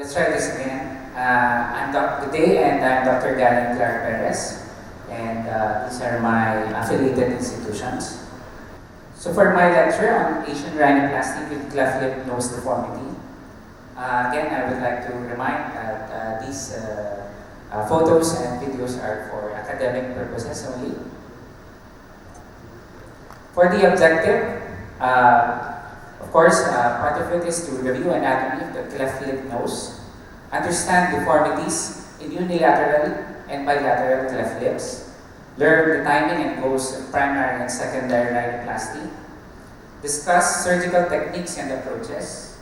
Let's try this again. Good day, and I'm Dr. Galen Clark Perez, and these are my affiliated institutions. So for my lecture on Asian rhinoplasty with cleft lip nose deformity, again, I would like to remind that these photos and videos are for academic purposes only. For the objective, of course, part of it is to review anatomy of the cleft lip nose, understand deformities in unilateral and bilateral cleft lips, learn the timing and goals of primary and secondary rhinoplasty, discuss surgical techniques and approaches,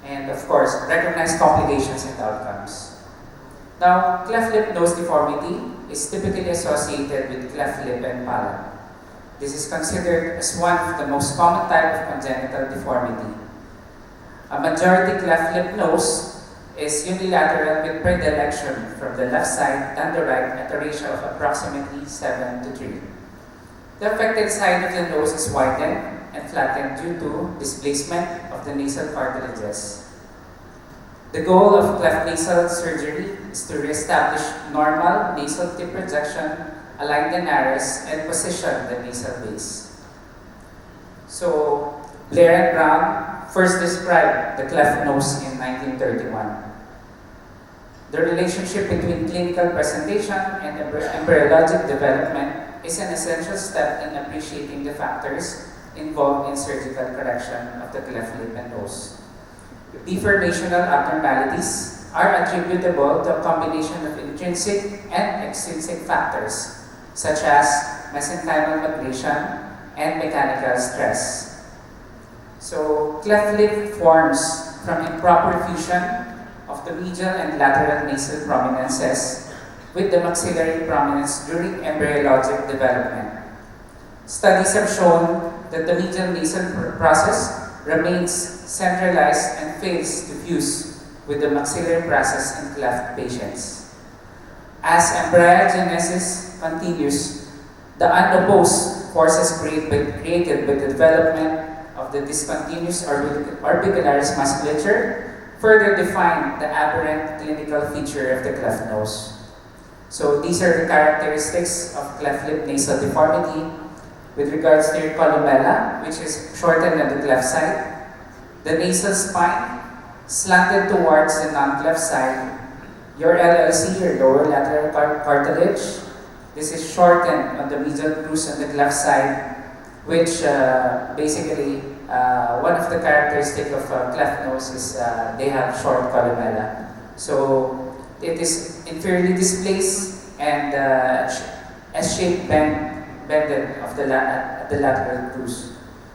and of course, recognize complications and outcomes. Now, cleft lip nose deformity is typically associated with cleft lip and palate. This is considered as one of the most common type of congenital deformity. A majority cleft lip nose is unilateral with predilection from the left side than the right at a ratio of approximately 7:3. The affected side of the nose is widened and flattened due to displacement of the nasal cartilages. The goal of cleft nasal surgery is to reestablish normal nasal tip projection, align the nares, and position the nasal base. So, Blair and Brown first described the cleft nose in 1931. The relationship between clinical presentation and embryologic development is an essential step in appreciating the factors involved in surgical correction of the cleft lip and nose. Deformational abnormalities are attributable to a combination of intrinsic and extrinsic factors, such as mesenchymal migration and mechanical stress. So, cleft lip forms from improper fusion of the medial and lateral nasal prominences with the maxillary prominence during embryologic development. Studies have shown that the medial nasal process remains centralized and fails to fuse with the maxillary process in cleft patients. As embryogenesis continues, the unopposed forces created by the development of the discontinuous orbicularis musculature further define the aberrant clinical feature of the cleft nose. So these are the characteristics of cleft lip nasal deformity with regards to your columella, which is shortened on the cleft side, the nasal spine slanted towards the non-cleft side, your LLC, your lower lateral cartilage, this is shortened on the medial crus on the cleft side, which basically one of the characteristics of cleft nose is they have short columella. So it is inferiorly displaced and S-shaped bended of the lateral crus.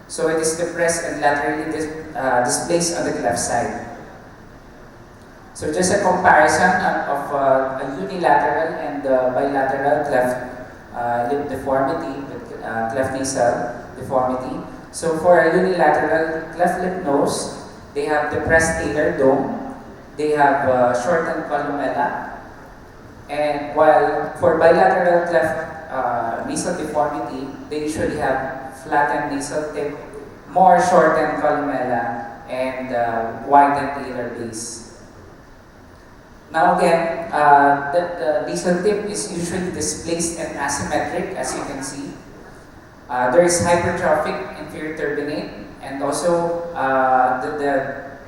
So it is depressed and laterally displaced on the cleft side. So just a comparison of a unilateral and bilateral cleft lip deformity, cleft nasal deformity. So for a unilateral cleft lip nose, they have depressed talar dome, they have shortened columella, and while for bilateral cleft nasal deformity, they usually have flattened nasal tip, more shortened columella, and widened talar base. Now again, the nasal tip is usually displaced and asymmetric, as you can see. There is hypertrophic inferior turbinate, and also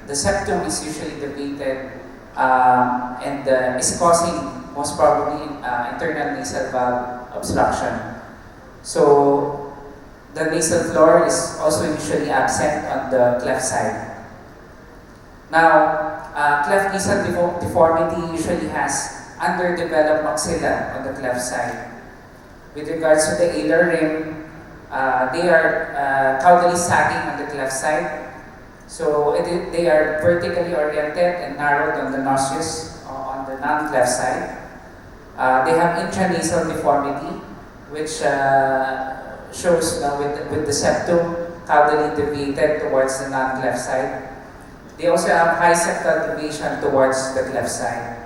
the septum is usually deviated and is causing most probably internal nasal valve obstruction. So the nasal floor is also usually absent on the cleft side. Now, cleft nasal deformity usually has underdeveloped maxilla on the cleft side. With regards to the alar rim, they are caudally sagging on the cleft side. So they are vertically oriented and narrowed on the nostrils on the non-cleft side. They have intranasal deformity, which shows with the septum caudally deviated towards the non-cleft side. They also have high septal deviation towards the cleft side.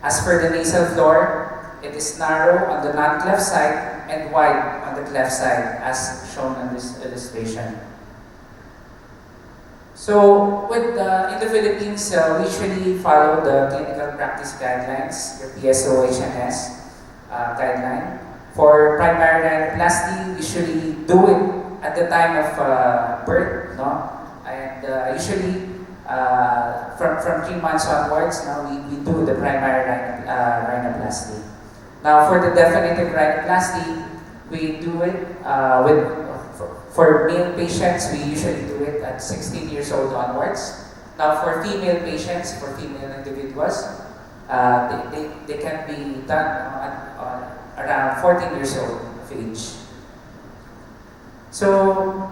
As for the nasal floor, it is narrow on the non-cleft side and wide on the cleft side, as shown on this illustration. So, in the Philippines, we usually follow the clinical practice guidelines, the PSO-HNS guideline. For primary rhinoplasty, we usually do it at the time of birth, no? And usually, from 3 months onwards, now we do the primary rhinoplasty. Now, for the definitive rhinoplasty, we do it for male patients, we usually do it at 16 years old onwards. Now, for female patients, for female individuals, they can be done around 14 years old of age. So,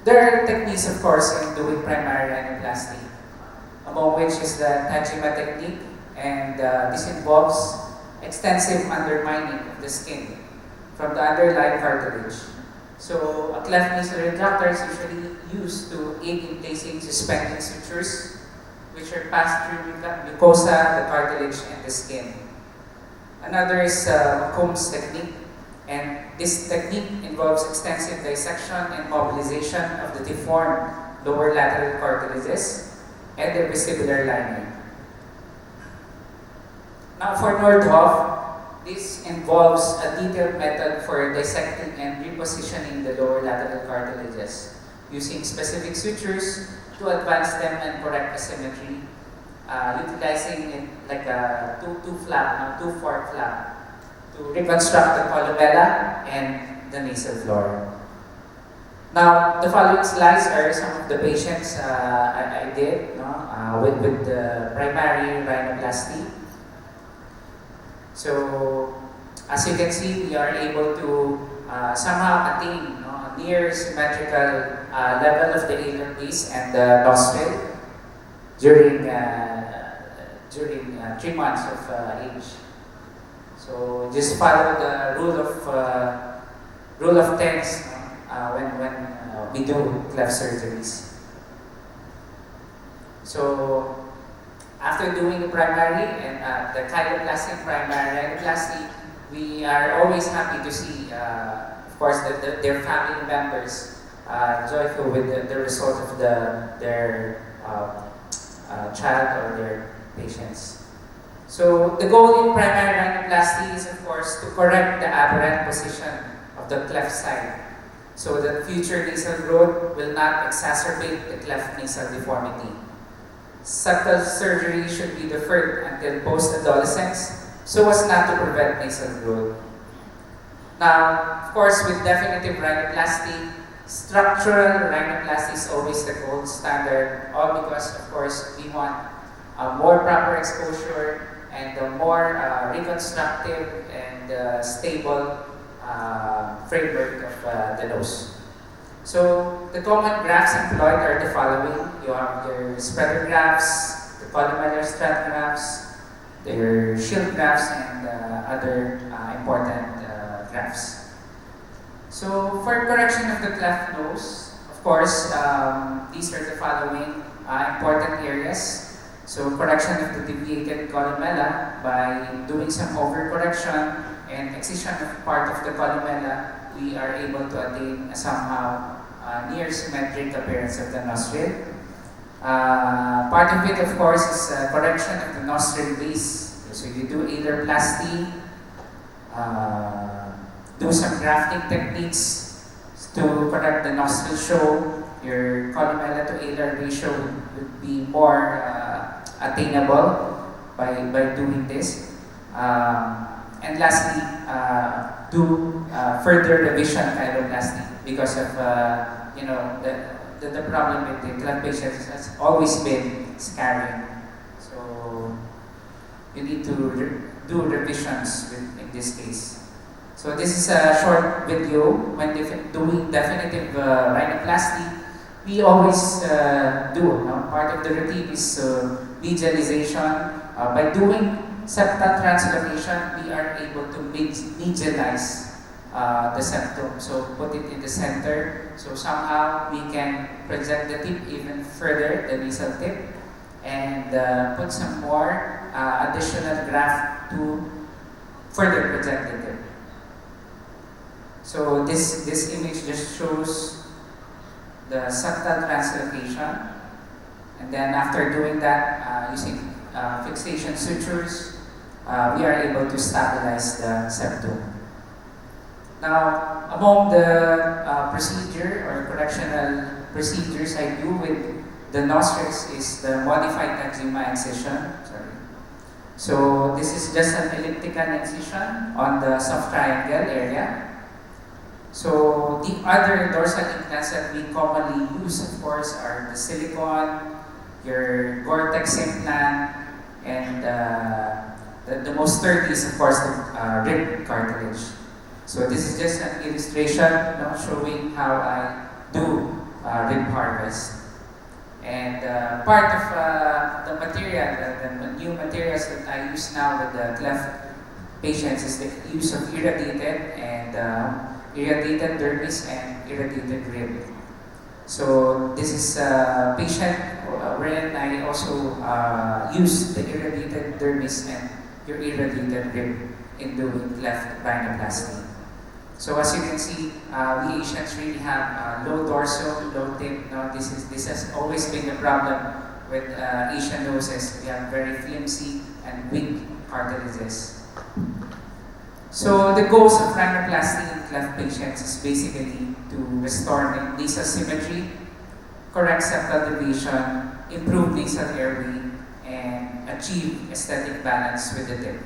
there are techniques, of course, in doing primary rhinoplasty, among which is the Tajima technique, and this involves extensive undermining of the skin from the underlying cartilage. So, a cleft nasal retractor is usually used to aid in placing suspending sutures, which are passed through mucosa, the cartilage, and the skin. Another is Macombe's technique, and this technique involves extensive dissection and mobilization of the deformed lower lateral cartilages and the vestibular lining. Now, for Nordhoff, this involves a detailed method for dissecting and repositioning the lower lateral cartilages using specific sutures to advance them and correct asymmetry, utilizing it like a two-fork flap to reconstruct the columella and the nasal floor. Now, the following slides are some of the patients I did with the primary rhinoplasty. So, as you can see, we are able to somehow attain a near symmetrical level of the alar base and the nostril during 3 months of age. So, just follow the rule of tens when we do cleft surgeries. So, after doing the primary and the chyloplastic primary rhinoplasty, we are always happy to see, of course, their family members joyful with the result of their child or their patients. So the goal in primary rhinoplasty is, of course, to correct the aberrant position of the cleft side so that future nasal growth will not exacerbate the cleft nasal deformity. Subtle surgery should be deferred until post-adolescence so as not to prevent nasal growth. Now, of course, with definitive rhinoplasty, structural rhinoplasty is always the gold standard, all because, of course, we want a more proper exposure and a more reconstructive and stable framework of the nose. So, the common grafts employed are the following. You have your spreader grafts, the polymer strand grafts, their shield grafts, and other important grafts. So, for correction of the cleft nose, of course, these are the following important areas. So, correction of the deviated columella by doing some overcorrection and excision of part of the columella, we are able to attain somehow near symmetric appearance of the nostril. Part of it, of course, is correction of the nostril base. So you do alarplasty, do some grafting techniques to correct the nostril show. Your columella to alar ratio would be more attainable by doing this. And lastly, do further revision chyloplasty because of the problem with the cleft patients has always been scarring. So you need to do revisions in this case. So this is a short video. When doing definitive rhinoplasty, we always do. Part of the routine is medialization. By doing septal translocation, we are able to medialize the septum. So put it in the center. So somehow we can project the tip even further, the nasal tip, and put some more additional graft to further project the tip. So this image just shows the septal translocation. And then after doing that, using fixation sutures, we are able to stabilize the septum. Now, among the procedure or correctional procedures I do with the nostrils is the modified Tajima incision. Sorry. So this is just an elliptical incision on the soft triangle area. So the other dorsal implants that we commonly use, of course, are the silicone, your Gore-Tex implant, and the most sturdy is, of course, the rib cartilage. So this is just an illustration, showing how I do rib harvest. And part of the material, the new materials that I use now with the cleft patients is the use of irradiated and irradiated dermis and irradiated rib. So this is a patient wherein I also use the irradiated dermis and your irradiated rib in doing cleft rhinoplasty. So as you can see, we Asians really have low dorsal, low tip. No, this has always been the problem with Asian noses. We have very flimsy and weak cartilages. So the goals of rhinoplasty in cleft patients is basically to restore nasal symmetry, correct septal deviation, improve nasal airway, and achieve aesthetic balance with the tip.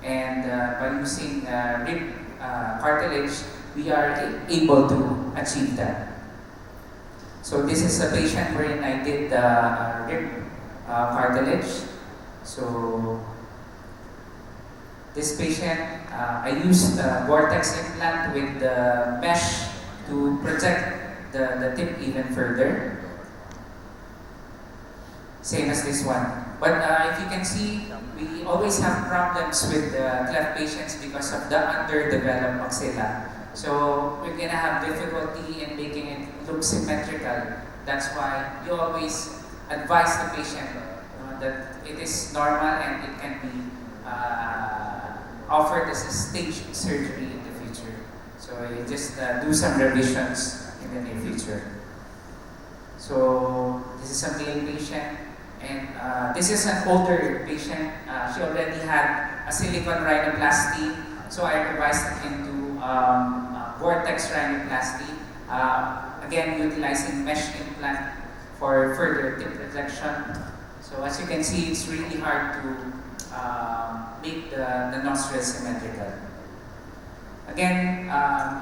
And by using rib cartilage, we are able to achieve that. So this is a patient wherein I did the rib cartilage. So this patient, I used the Gore-Tex implant with the mesh to protect the tip even further. Same as this one. But if you can see, we always have problems with the cleft patients because of the underdeveloped maxilla. So we're gonna have difficulty in making it look symmetrical. That's why you always advise the patient that it is normal and it can be offered as a stage surgery in the future. So you just do some revisions in the near future. So this is a male patient. And this is an older patient. She already had a silicone rhinoplasty, so I revised it into Gore-Tex rhinoplasty. Again, utilizing mesh implant for further tip protection. So as you can see, it's really hard to make the nostrils symmetrical. Again,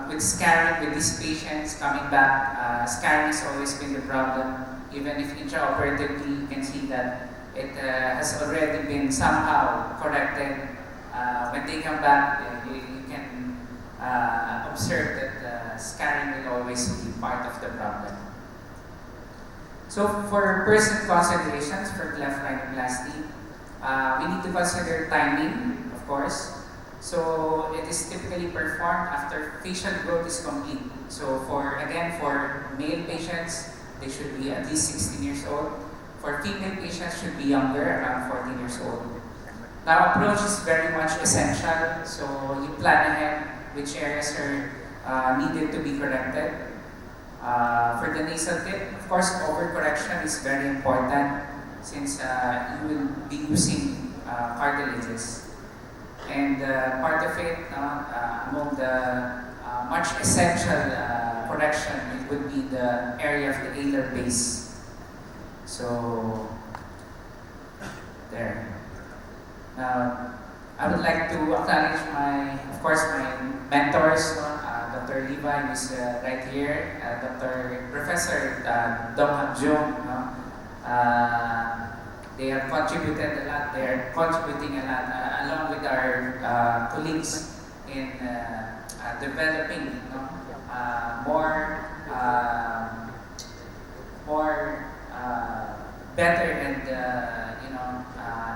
with scarring with these patients coming back, scarring has always been the problem. Even if intraoperatively, you can see that it has already been somehow corrected. When they come back, you can observe that scarring will always be part of the problem. So for person considerations for cleft rhinoplasty, we need to consider timing, of course. So it is typically performed after facial growth is complete. So for male patients, they should be at least 16 years old. For female patients, should be younger, around 14 years old. Now, approach is very much essential. So you plan ahead which areas are needed to be corrected. For the nasal tip, of course, overcorrection is very important since you will be using cartilages. And part of it, among the much essential correction, it would be the area of the alar base. So, there. Now, I would like to acknowledge my mentors, Dr. Levi, who's right here, Dr. Professor Dong Hak Jung. They have contributed a lot. They are contributing a lot, along with our colleagues in developing more better and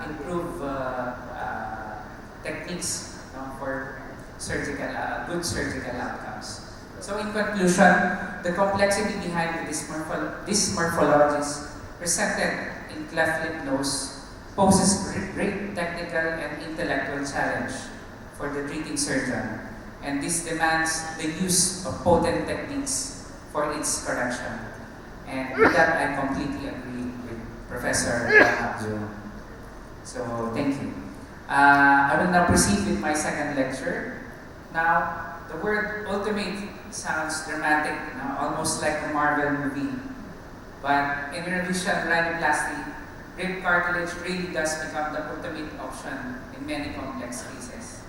improve techniques for good surgical outcomes. So in conclusion, the complexity behind this morphologies presented in cleft lip nose poses great technical and intellectual challenge for the treating surgeon, and this demands the use of potent techniques for its correction. And with that, I completely agree with Professor Abdul. So, thank you. I will now proceed with my second lecture. Now, the word ultimate sounds dramatic, almost like a Marvel movie. But in revision rhinoplasty, rib cartilage really does become the ultimate option in many complex cases.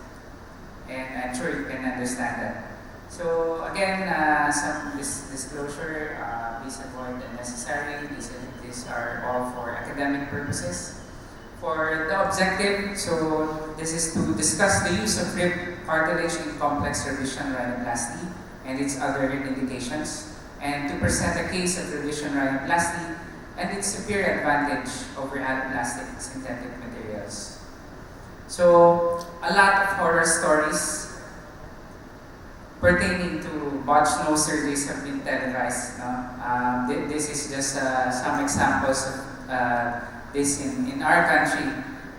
And I'm sure you can understand that. So again, some disclosure, please avoid unnecessary. These are all for academic purposes. For the objective, so this is to discuss the use of rib cartilage in complex revision rhinoplasty and its other indications, and to present a case of revision rhinoplasty and its superior advantage over alloplastic synthetic materials. So, a lot of horror stories pertaining to botched nose surgeries have been televised. No? This is just some examples of this in our country.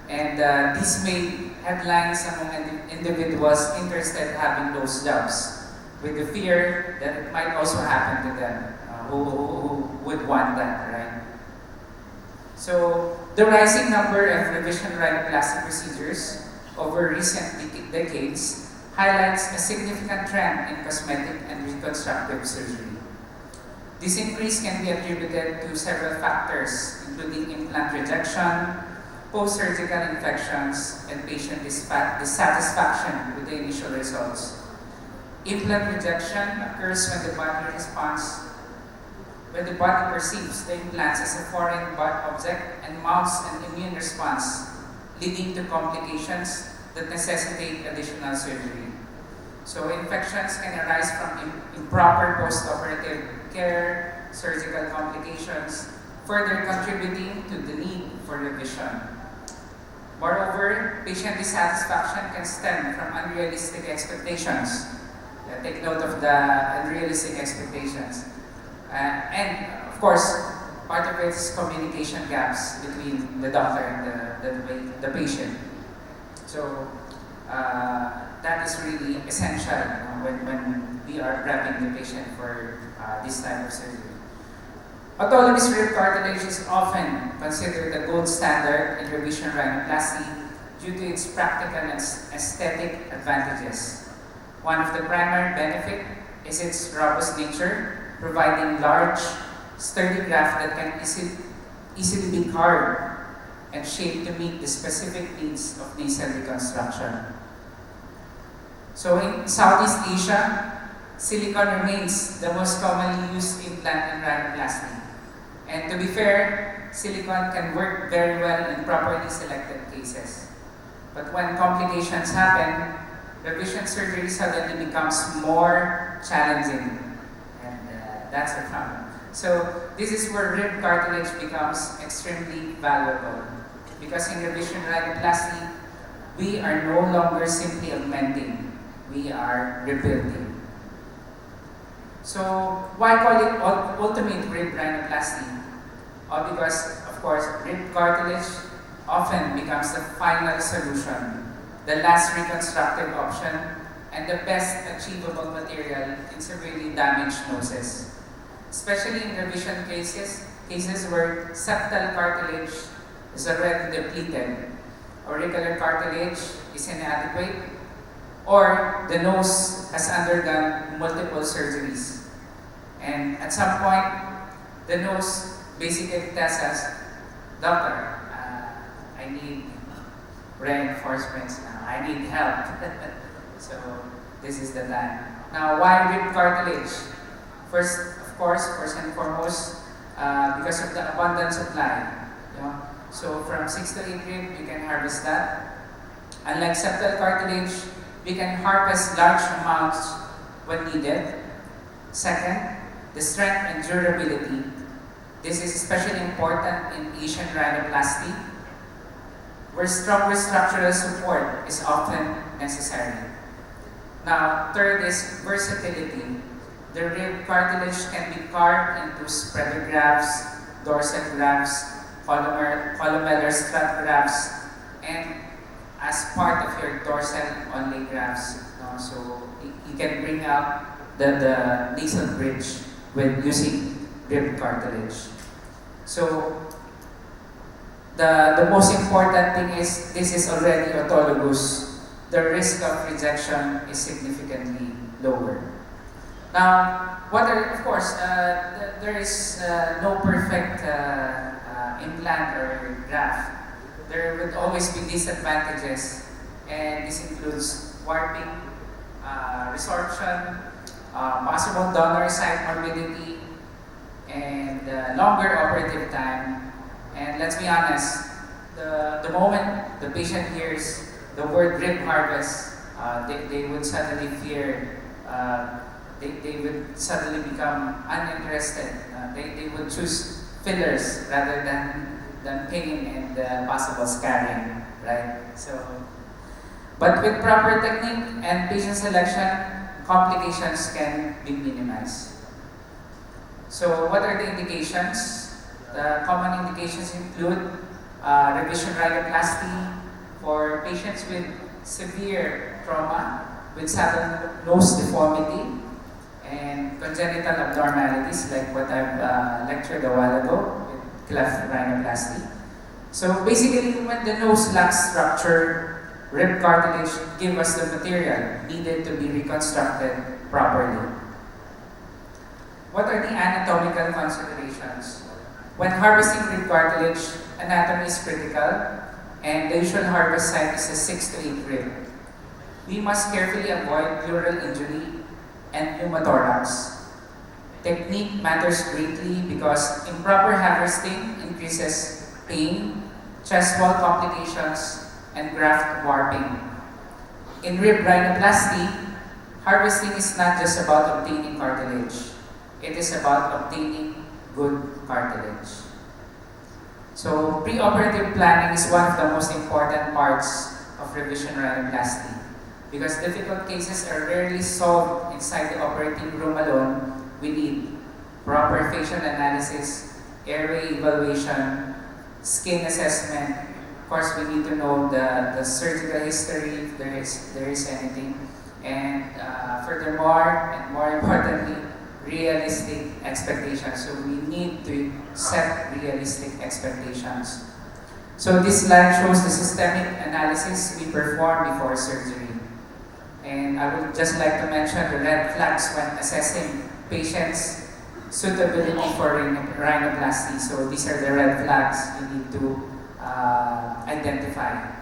And this made headlines among individuals interested in having those jobs, with the fear that it might also happen to them, who would want that, right? So, the rising number of revision rhinoplasty procedures over recent decades highlights a significant trend in cosmetic and reconstructive surgery. This increase can be attributed to several factors, including implant rejection, post-surgical infections, and patient dissatisfaction with the initial results. Implant rejection occurs when the body perceives the implants as a foreign object and mounts an immune response, leading to complications that necessitate additional surgery. So infections can arise from improper post-operative care, surgical complications, further contributing to the need for revision. Moreover, patient dissatisfaction can stem from unrealistic expectations. Take note of the unrealistic expectations. And of course, part of it is communication gaps between the doctor and the patient. So that is really essential when we are prepping the patient for this type of surgery. Autologous rib cartilage is often considered the gold standard in revision rhinoplasty due to its practical and aesthetic advantages. One of the primary benefits is its robust nature, providing large, sturdy graft that can easily be carved and shaped to meet the specific needs of nasal reconstruction. So in Southeast Asia, silicone remains the most commonly used implant in rhinoplasty. And to be fair, silicone can work very well in properly selected cases. But when complications happen, revision surgery suddenly becomes more challenging. And that's a problem. So this is where rib cartilage becomes extremely valuable. Because in revision rhinoplasty, we are no longer simply augmenting, we are rebuilding. So why call it ultimate rib rhinoplasty? Because, of course, rib cartilage often becomes the final solution, the last reconstructive option, and the best achievable material in severely damaged noses. Especially in revision cases where septal cartilage is already depleted, auricular cartilage is inadequate, or the nose has undergone multiple surgeries. And at some point, the nose basically tells us, doctor, I need reinforcements now, I need help. So this is the time. Now, why rib cartilage? First and foremost, because of the abundant supply. So from 6 to 8 rib, you can harvest that. Unlike septal cartilage, we can harvest large amounts when needed. Second, the strength and durability. This is especially important in Asian rhinoplasty, where stronger structural support is often necessary. Now, third is versatility. The rib cartilage can be carved into spreader grafts, dorsal grafts, columellar strut grafts, and as part of your dorsal only grafts. So you can bring out the nasal bridge when using rib cartilage. So The most important thing is this is already autologous. The risk of rejection is significantly lower. Now, of course, there is no perfect implant or graft. There would always be disadvantages, and this includes warping, resorption, possible donor site morbidity, and longer operative time. And let's be honest, the moment the patient hears the word rib harvest, they would suddenly fear, they would suddenly become uninterested. They would choose fillers rather than pain and possible scarring, right? But with proper technique and patient selection, complications can be minimized. So what are the indications? The common indications include revision rhinoplasty for patients with severe trauma, with saddle nose deformity, and congenital abnormalities like what I've lectured a while ago with cleft rhinoplasty. So basically, when the nose lacks structure, rib cartilage gives us the material needed to be reconstructed properly. What are the anatomical considerations? When harvesting rib cartilage, anatomy is critical, and the usual harvest site is a 6 to 8 rib. We must carefully avoid pleural injury and pneumothorax. Technique matters greatly because improper harvesting increases pain, chest wall complications, and graft warping. In rib rhinoplasty, harvesting is not just about obtaining cartilage. It is about obtaining good cartilage. So, preoperative planning is one of the most important parts of revision rhinoplasty because difficult cases are rarely solved inside the operating room alone. We need proper facial analysis, airway evaluation, skin assessment. Of course, we need to know the surgical history if there is anything. And furthermore, and more importantly, realistic expectations. So we need to set realistic expectations. So this slide shows the systemic analysis we perform before surgery. And I would just like to mention the red flags when assessing patients' suitability for rhinoplasty. So these are the red flags you need to identify.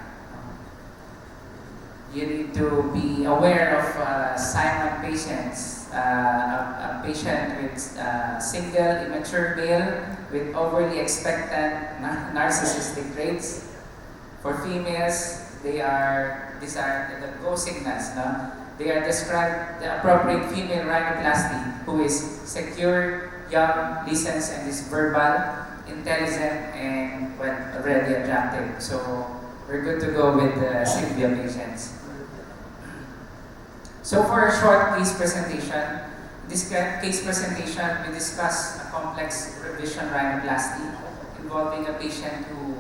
You need to be aware of Simon patients. A patient with single immature male with overly expectant narcissistic traits. For females, these are the go signals. No? They are described the appropriate female rhinoplasty who is secure, young, listens, and is verbal, intelligent, and already attractive. So we're good to go with the Sylvia patients. So for a short case presentation, this case presentation, we discuss a complex revision rhinoplasty involving a patient who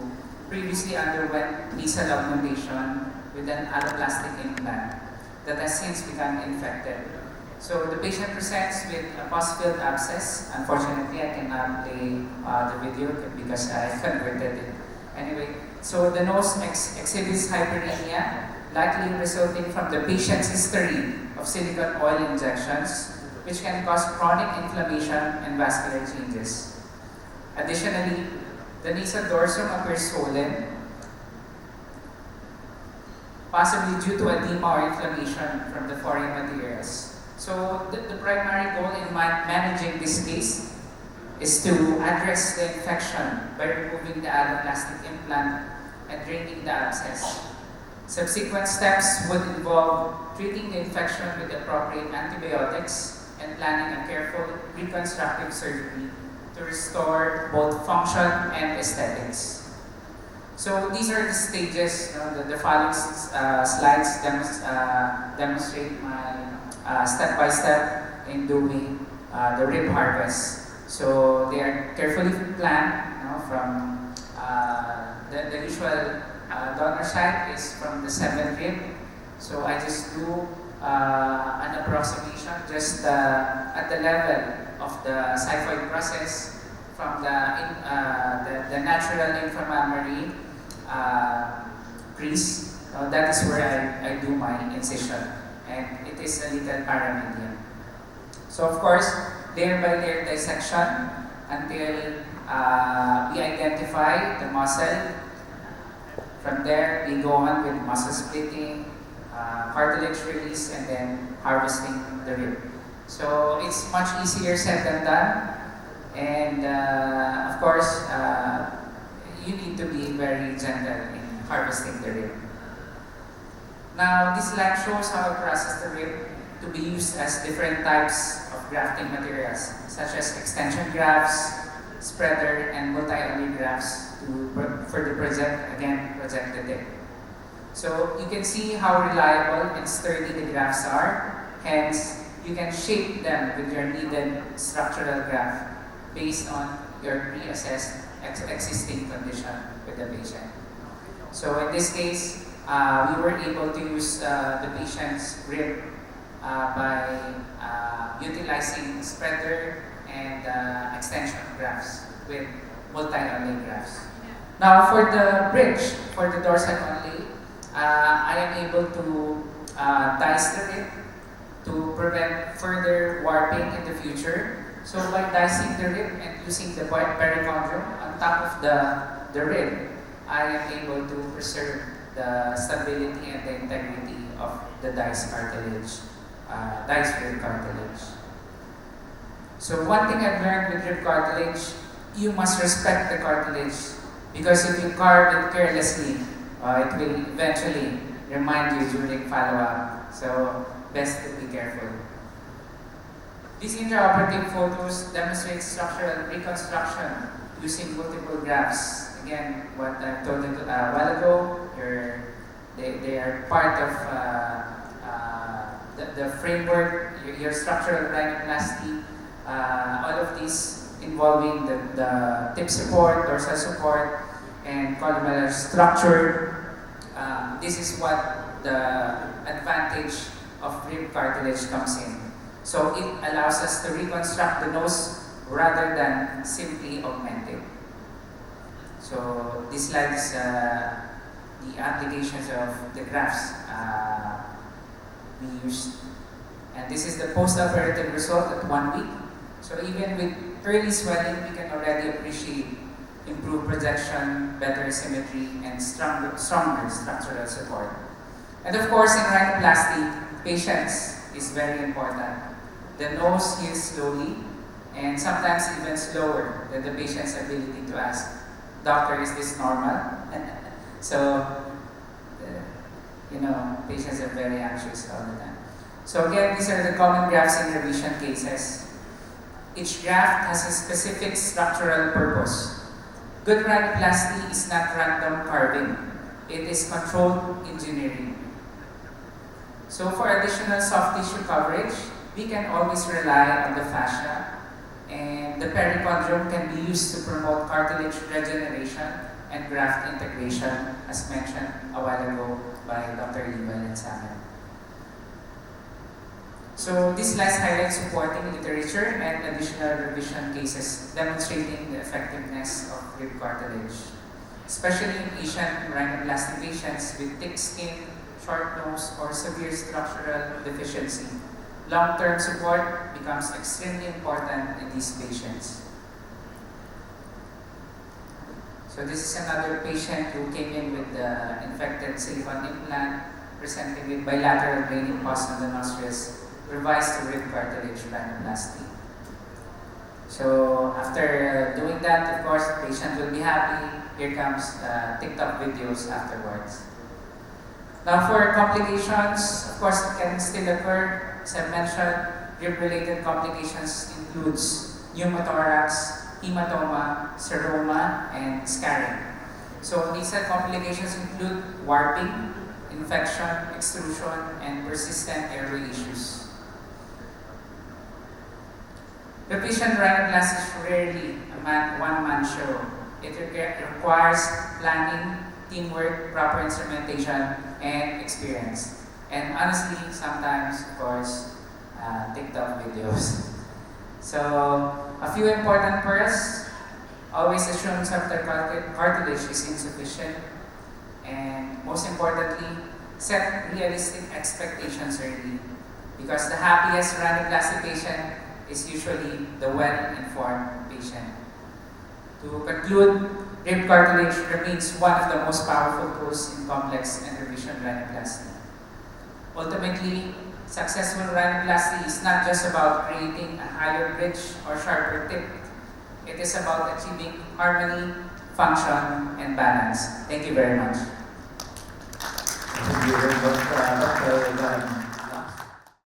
previously underwent nasal augmentation with an alloplastic implant that has since become infected. So the patient presents with a pus-filled abscess. Unfortunately, I cannot play the video because I converted it. Anyway, so the nose exhibits hyperemia, likely resulting from the patient's history of silicone oil injections, which can cause chronic inflammation and vascular changes. Additionally, the nasal dorsum appears swollen, possibly due to edema or inflammation from the foreign materials. So the primary goal in managing this case is to address the infection by removing the alloplastic implant and draining the abscess. Subsequent steps would involve treating the infection with appropriate antibiotics and planning a careful reconstructive surgery to restore both function and aesthetics. So these are the stages. The following slides demonstrate my step-by-step in doing the rib harvest. So they are carefully planned from the usual donor site is from the 7th rib. So I just do an approximation just at the level of the xiphoid process from the natural inframammary crease. That is where I do my incision, and it is a little paramedian. So of course, layer by layer dissection until we identify the muscle. From there, we go on with muscle splitting, cartilage release, and then harvesting the rib. So it's much easier said than done, and of course, you need to be very gentle in harvesting the rib. Now, this slide shows how to process the rib to be used as different types of grafting materials, such as extension grafts, spreader, and multi-only grafts to further project the tip. So you can see how reliable and sturdy the grafts are. Hence, you can shape them with your needed structural graft based on your pre-assessed existing condition with the patient. So in this case, we were able to use the patient's rib by utilizing spreader and extension grafts with multi-only grafts. Now for the bridge, for the dorsal only, I am able to dice the rib to prevent further warping in the future. So by dicing the rib and using the perichondrium on top of the rib, I am able to preserve the stability and the integrity of the diced cartilage, diced rib cartilage. So one thing I've learned with rib cartilage, you must respect the cartilage, because if you carve it carelessly, it will eventually remind you during follow-up. So best to be careful. These intraoperative photos demonstrate structural reconstruction using multiple grafts. Again, what I told you a while ago, they are part of the framework, your structural rhinoplasty, all of these involving the tip support, dorsal support, and columnar structure. This is what the advantage of rib cartilage comes in. So it allows us to reconstruct the nose rather than simply augment it. So this slide is the applications of the grafts we used. And this is the post-operative result at 1 week. So even with early swelling, we can already appreciate improved projection, better symmetry, and stronger structural support. And of course, in rhinoplasty, patience is very important. The nose heals slowly, and sometimes even slower than the patient's ability to ask, "Doctor, is this normal?" So, patients are very anxious all the time. So again, these are the common grafts in revision cases. Each graft has a specific structural purpose. Good rhinoplasty is not random carving. It is controlled engineering. So for additional soft tissue coverage, we can always rely on the fascia, and the perichondrium can be used to promote cartilage regeneration and graft integration, as mentioned a while ago by Dr. Liban and Samuel. So this slide highlights supporting literature and additional revision cases demonstrating the effectiveness of rib cartilage, especially in Asian rhinoplasty patients with thick skin, short nose, or severe structural deficiency. Long-term support becomes extremely important in these patients. So this is another patient who came in with the infected silicone implant, presenting with bilateral draining pus on the nostrils, revised to rib cartilage rhinoplasty. So after doing that, of course, the patient will be happy. Here comes TikTok videos afterwards. Now for complications, of course, it can still occur. As I mentioned, rib-related complications includes pneumothorax, hematoma, seroma, and scarring. So these complications include warping, infection, extrusion, and persistent airway issues. Revision rhinoplasty is rarely a one-man show. It requires planning, teamwork, proper instrumentation, and experience. And honestly, sometimes, of course, TikTok videos. So, a few important pearls. always assume subtalar cartilage is insufficient, and most importantly, set realistic expectations early, because the happiest rhinoplasty patient is usually the well-informed patient. To conclude, rib cartilage remains one of the most powerful tools in complex and revision rhinoplasty. Ultimately, successful rhinoplasty is not just about creating a higher bridge or sharper tip. It is about achieving harmony, function, and balance. Thank you very much. Thank you very much, Dr.